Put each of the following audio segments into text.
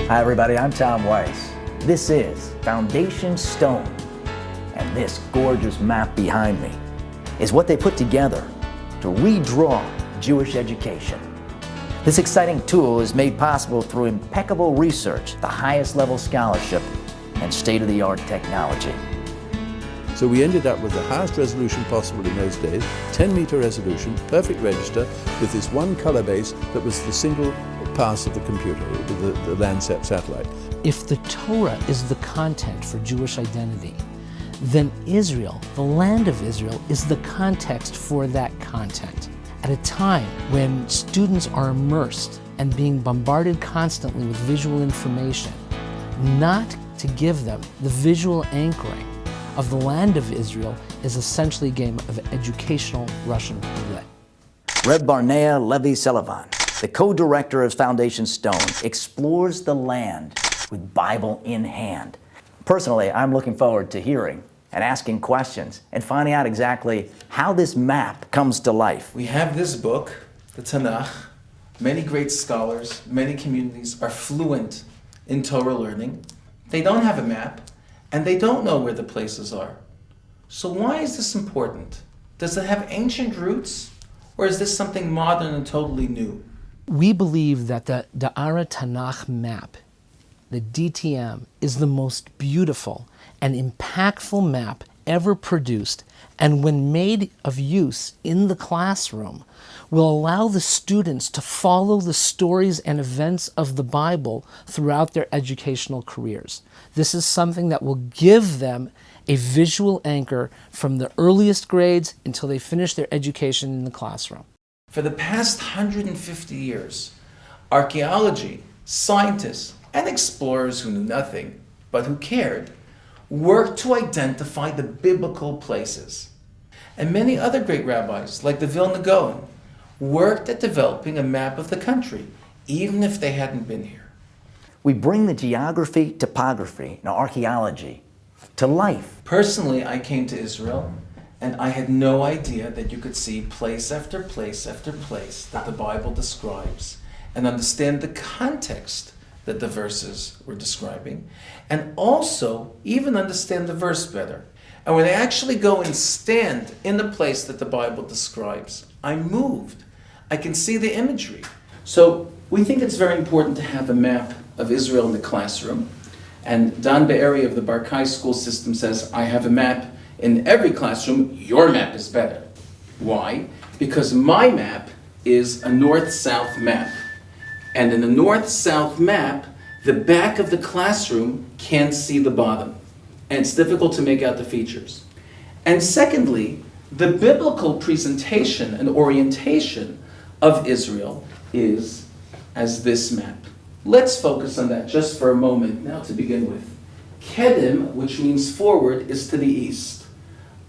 Hi everybody, I'm Tom Weiss. This is Foundation Stone, and this gorgeous map behind me is what they put together to redraw Jewish education. This exciting tool is made possible through impeccable research, the highest level scholarship, and state-of-the-art technology. So we ended up with the highest resolution possible in those days, 10-meter resolution, perfect register, with this one color base that was the single pass of the computer, the Landsat satellite. If the Torah is the content for Jewish identity, then Israel, the land of Israel, is the context for that content. At a time when students are immersed and being bombarded constantly with visual information, not to give them the visual anchoring of the land of Israel is essentially a game of educational Russian roulette. Reb Barnea Levi Sullivan, the co-director of Foundation Stone, explores the land with Bible in hand. Personally, I'm looking forward to hearing and asking questions and finding out exactly how this map comes to life. We have this book, the Tanach. Many great scholars, many communities are fluent in Torah learning. They don't have a map, and they don't know where the places are. So why is this important? Does it have ancient roots, or is this something modern and totally new? We believe that the Tanach Map, the DTM, is the most beautiful and impactful map ever produced, and when made of use in the classroom, will allow the students to follow the stories and events of the Bible throughout their educational careers. This is something that will give them a visual anchor from the earliest grades until they finish their education in the classroom. For the past 150 years, archaeology, scientists, and explorers who knew nothing, but who cared, worked to identify the biblical places. And many other great rabbis, like the Vilna Gaon, worked at developing a map of the country, even if they hadn't been here. We bring the geography, topography, and archaeology to life. Personally, I came to Israel, and I had no idea that you could see place after place after place that the Bible describes and understand the context that the verses were describing, and also even understand the verse better. And when I actually go and stand in the place that the Bible describes, I'm moved. I can see the imagery. So we think it's very important to have a map of Israel in the classroom. And Don Be'eri of the Barkai school system says, I have a map in every classroom. Your map is better. Why? Because my map is a north-south map. And in the north-south map, the back of the classroom can't see the bottom. And it's difficult to make out the features. And secondly, the biblical presentation and orientation of Israel is as this map. Let's focus on that just for a moment now to begin with. Kedem, which means forward, is to the east.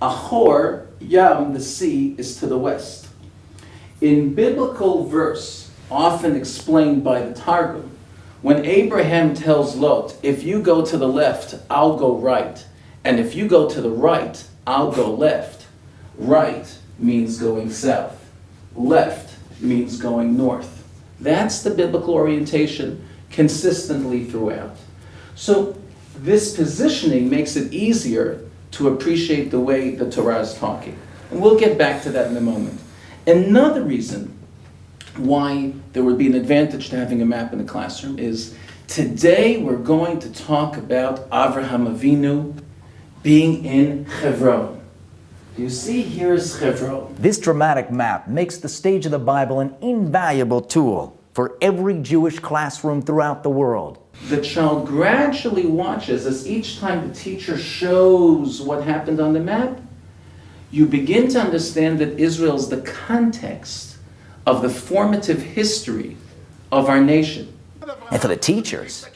Achor, Yam, the sea, is to the west. In biblical verse, often explained by the Targum, when Abraham tells Lot, if you go to the left, I'll go right, and if you go to the right, I'll go left. Right means going south. Left means going north. That's the biblical orientation consistently throughout. So this positioning makes it easier to appreciate the way the Torah is talking. And we'll get back to that in a moment. Another reason why there would be an advantage to having a map in the classroom is today we're going to talk about Avraham Avinu being in Hebron. You see, here is Hebron. This dramatic map makes the stage of the Bible an invaluable tool for every Jewish classroom throughout the world. The child gradually watches as each time the teacher shows what happened on the map, you begin to understand that Israel is the context of the formative history of our nation. And for the teachers,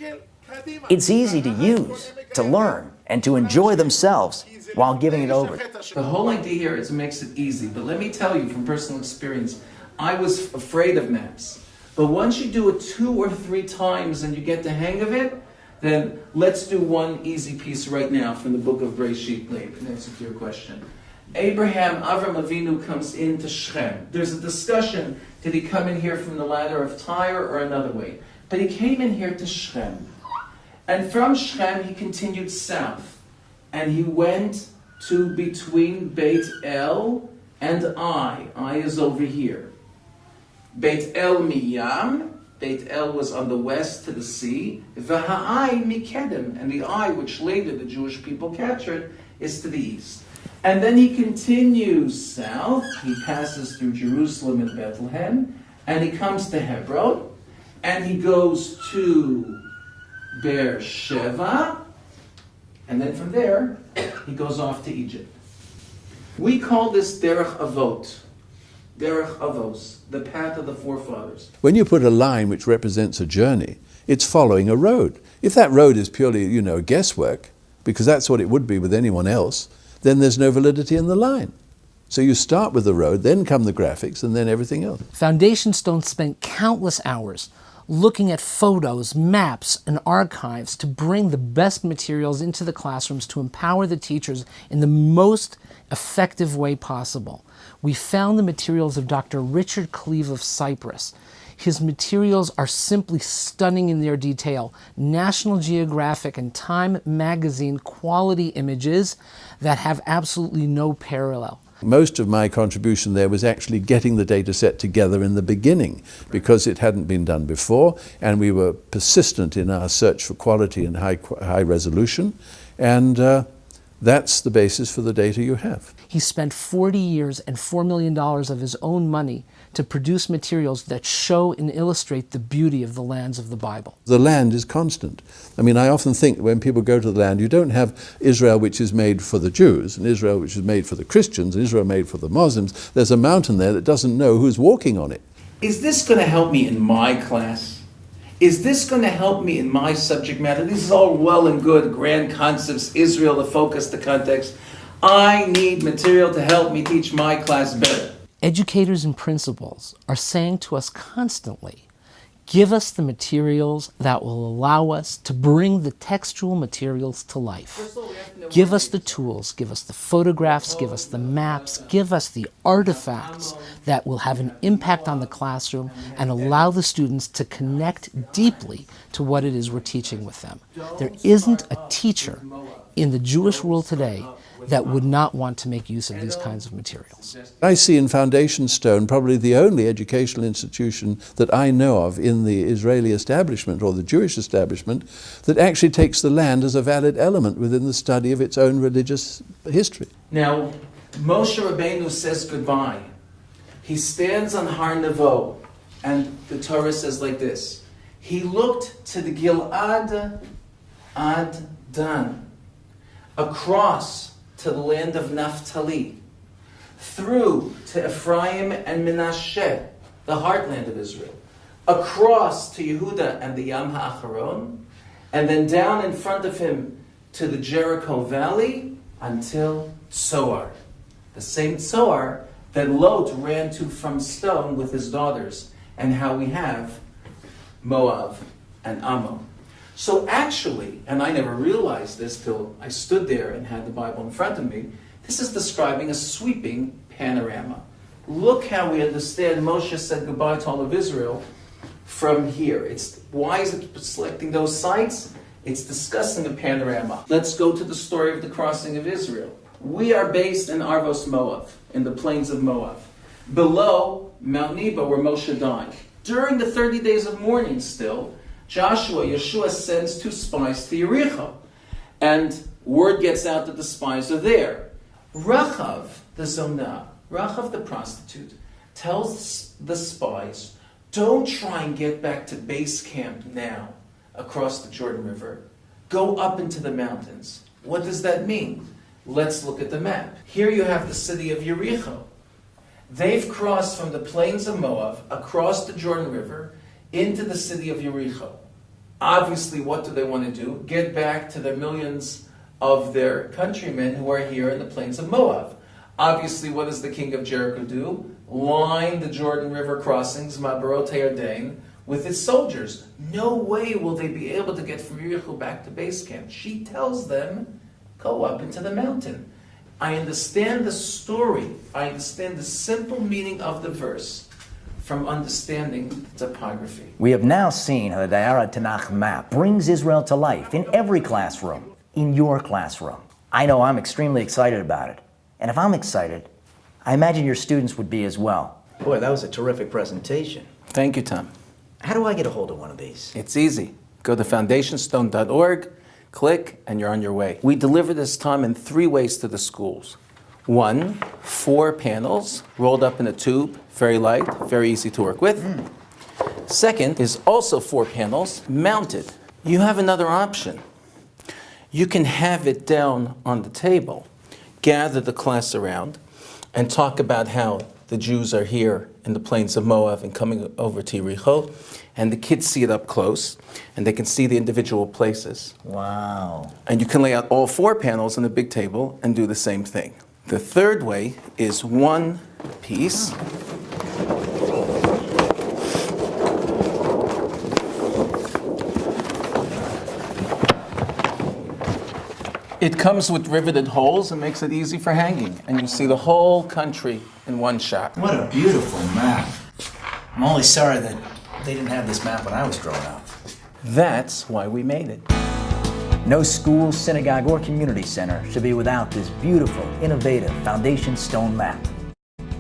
it's easy to use, to learn, and to enjoy themselves while giving it over. The whole idea here is it makes it easy, but let me tell you from personal experience, I was afraid of maps. But once you do it 2 or 3 times and you get the hang of it, then let's do one easy piece right now from the book of Bereshit, in answer to your question. Avraham Avinu comes into Shechem. There's a discussion, did he come in here from the ladder of Tyre or another way? But he came in here to Shechem. And from Shechem he continued south, and he went to between Beit El and Ai. Ai is over here. Beit El miyam. Beit El was on the west to the sea. V'ha'ai mikedem. And the Ai, which later the Jewish people captured, is to the east. And then he continues south. He passes through Jerusalem and Bethlehem. And he comes to Hebron. And he goes to Beersheba. And then from there, he goes off to Egypt. We call this Derech Avot. Derech Avos, the path of the forefathers. When you put a line which represents a journey, it's following a road. If that road is purely, guesswork, because that's what it would be with anyone else, then there's no validity in the line. So you start with the road, then come the graphics, and then everything else. Foundation Stone spent countless hours looking at photos, maps, and archives to bring the best materials into the classrooms to empower the teachers in the most effective way possible. We found the materials of Dr. Richard Cleave of Cyprus. His materials are simply stunning in their detail. National Geographic and Time magazine quality images that have absolutely no parallel. Most of my contribution there was actually getting the data set together in the beginning, because it hadn't been done before, and we were persistent in our search for quality and high resolution, and that's the basis for the data you have. He spent 40 years and $4 million of his own money to produce materials that show and illustrate the beauty of the lands of the Bible. The land is constant. I often think when people go to the land, you don't have Israel which is made for the Jews, and Israel which is made for the Christians, and Israel made for the Muslims. There's a mountain there that doesn't know who's walking on it. Is this going to help me in my class? Is this going to help me in my subject matter? This is all well and good, grand concepts, Israel, the focus, the context. I need material to help me teach my class better. Educators and principals are saying to us constantly, give us the materials that will allow us to bring the textual materials to life. Give us the tools, give us the photographs, give us the maps, give us the artifacts that will have an impact on the classroom and allow the students to connect deeply to what it is we're teaching with them. There isn't a teacher in the Jewish world today that would not want to make use of these kinds of materials. I see in Foundation Stone probably the only educational institution that I know of in the Israeli establishment or the Jewish establishment that actually takes the land as a valid element within the study of its own religious history. Now, Moshe Rabbeinu says goodbye. He stands on Har Nevo, and the Torah says like this: he looked to the Gilad ad Dan, across to the land of Naphtali, through to Ephraim and Menashe, the heartland of Israel, across to Yehuda and the Yam HaAcharon, and then down in front of him to the Jericho Valley until Tzoar, the same Tzoar that Lot ran to from stone with his daughters, and how we have Moab and Ammon. So actually, and I never realized this till I stood there and had the Bible in front of me, this is describing a sweeping panorama. Look how we understand Moshe said goodbye to all of Israel from here. Why is it selecting those sites? It's discussing a panorama. Let's go to the story of the crossing of Israel. We are based in Arvos Moab, in the plains of Moab, below Mount Nebo where Moshe died. During the 30 days of mourning still, Yeshua sends 2 spies to Jericho, and word gets out that the spies are there. Rachav, the Zonah, Rachav the prostitute, tells the spies, don't try and get back to base camp now, across the Jordan River. Go up into the mountains. What does that mean? Let's look at the map. Here you have the city of Jericho. They've crossed from the plains of Moab, across the Jordan River, into the city of Jericho. Obviously, what do they want to do? Get back to the millions of their countrymen who are here in the plains of Moab. Obviously, what does the king of Jericho do? Line the Jordan River crossings, Mabarot HaYarden, with his soldiers. No way will they be able to get from Jericho back to base camp. She tells them, go up into the mountain. I understand the story. I understand the simple meaning of the verse. from understanding the topography. We have now seen how the Tanach Map brings Israel to life in every classroom, in your classroom. I know I'm extremely excited about it. And if I'm excited, I imagine your students would be as well. Boy, that was a terrific presentation. Thank you, Tom. How do I get a hold of one of these? It's easy. Go to foundationstone.org, click, and you're on your way. We deliver this time in 3 ways to the schools. 1, 4 panels rolled up in a tube, very light, very easy to work with. Second is also 4 panels mounted. You have another option. You can have it down on the table, gather the class around, and talk about how the Jews are here in the plains of Moab and coming over to Jericho, and the kids see it up close, and they can see the individual places. Wow. And you can lay out all 4 panels on a big table and do the same thing. The third way is 1 piece. It comes with riveted holes and makes it easy for hanging. And you see the whole country in one shot. What a beautiful map. I'm only sorry that they didn't have this map when I was growing up. That's why we made it. No school, synagogue, or community center should be without this beautiful, innovative foundation stone map.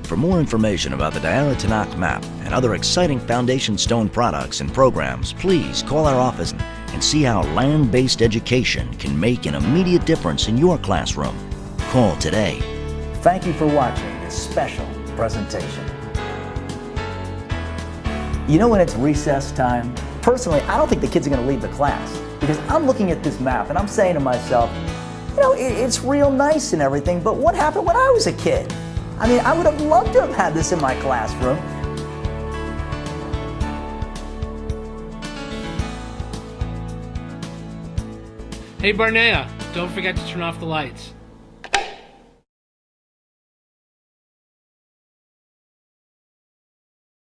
For more information about the Tanach Map and other exciting foundation stone products and programs, please call our office and see how land-based education can make an immediate difference in your classroom. Call today. Thank you for watching this special presentation. You know when it's recess time? Personally, I don't think the kids are going to leave the class because I'm looking at this map and I'm saying to myself, you know, it's real nice and everything, but what happened when I was a kid? I mean, I would have loved to have had this in my classroom. Hey Barnea, don't forget to turn off the lights.